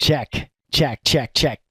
Check.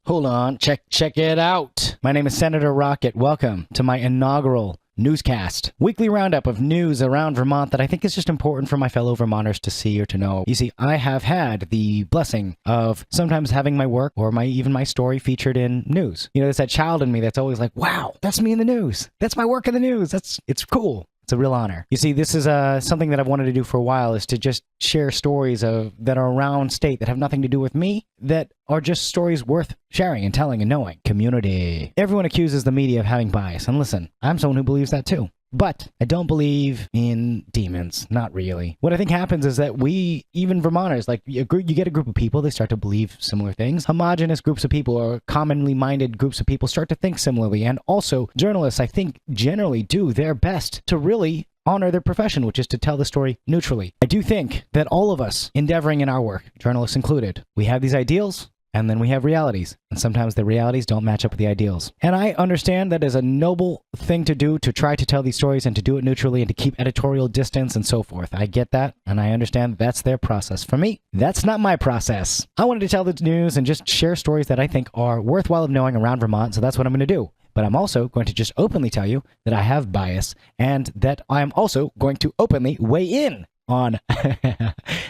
Hold on. Check it out. My name is Senator Rocket. Welcome to my inaugural NEWSCAST, weekly roundup of news around Vermont that I think is just important for my fellow Vermonters to see or to know. You see, I have had the blessing of sometimes having my work or even my story featured in news. You know, there's that child in me that's always like, wow, that's me in the news. That's my work in the news. It's cool. It's a real honor. You see, this is something that I've wanted to do for a while, is to just share stories that are around state that have nothing to do with me, that are just stories worth sharing and telling and knowing. Community. Everyone accuses the media of having bias, and listen, I'm someone who believes that too. But I don't believe in demons. Not really. What I think happens is that we, even Vermonters, like you get a group of people, they start to believe similar things. Homogenous groups of people or commonly minded groups of people start to think similarly. And also, journalists, I think, generally do their best to really honor their profession, which is to tell the story neutrally. I do think that all of us endeavoring in our work, journalists included, we have these ideals, and then we have realities. And sometimes the realities don't match up with the ideals. And I understand that is a noble thing to do, to try to tell these stories and to do it neutrally and to keep editorial distance and so forth. I get that, and I understand that's their process. For me, that's not my process. I wanted to tell the news and just share stories that I think are worthwhile of knowing around Vermont, so that's what I'm going to do. But I'm also going to just openly tell you that I have bias and that I'm also going to openly weigh in on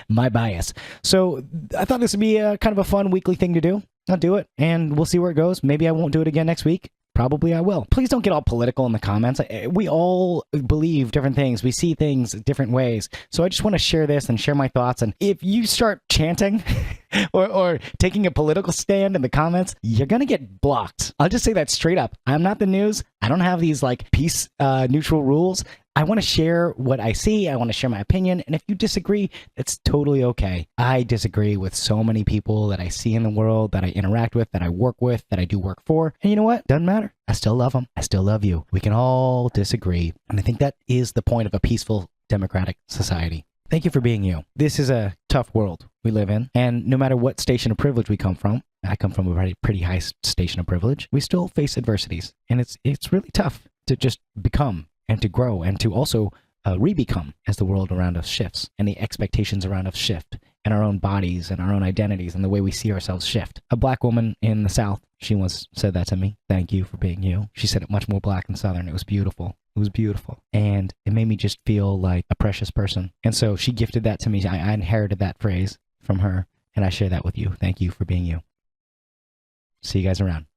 my bias. So I thought this would be a kind of a fun weekly thing to do. I'll do it, and we'll see where it goes. Maybe I won't do it again next week. Probably I will. Please don't get all political in the comments. We all believe different things. We see things different ways. So I just want to share this and share my thoughts. And if you start chanting or taking a political stand in the comments, you're going to get blocked. I'll just say that straight up. I'm not the news. I don't have these like peace neutral rules. I want to share what I see. I want to share my opinion. And if you disagree, it's totally okay. I disagree with so many people that I see in the world, that I interact with, that I work with, that I do work for. And you know what? Doesn't matter. I still love them. I still love you. We can all disagree. And I think that is the point of a peaceful, democratic society. Thank you for being you. This is a tough world we live in. And no matter what station of privilege we come from, I come from a pretty high station of privilege, we still face adversities. And it's really tough to just become and to grow and to also re-become as the world around us shifts and the expectations around us shift and our own bodies and our own identities and the way we see ourselves shift. A black woman in the South, she once said that to me. Thank you for being you. She said it much more black and Southern. It was beautiful. It was beautiful. And it made me just feel like a precious person. And so she gifted that to me. I inherited that phrase from her, and I share that with you. Thank you for being you. See you guys around.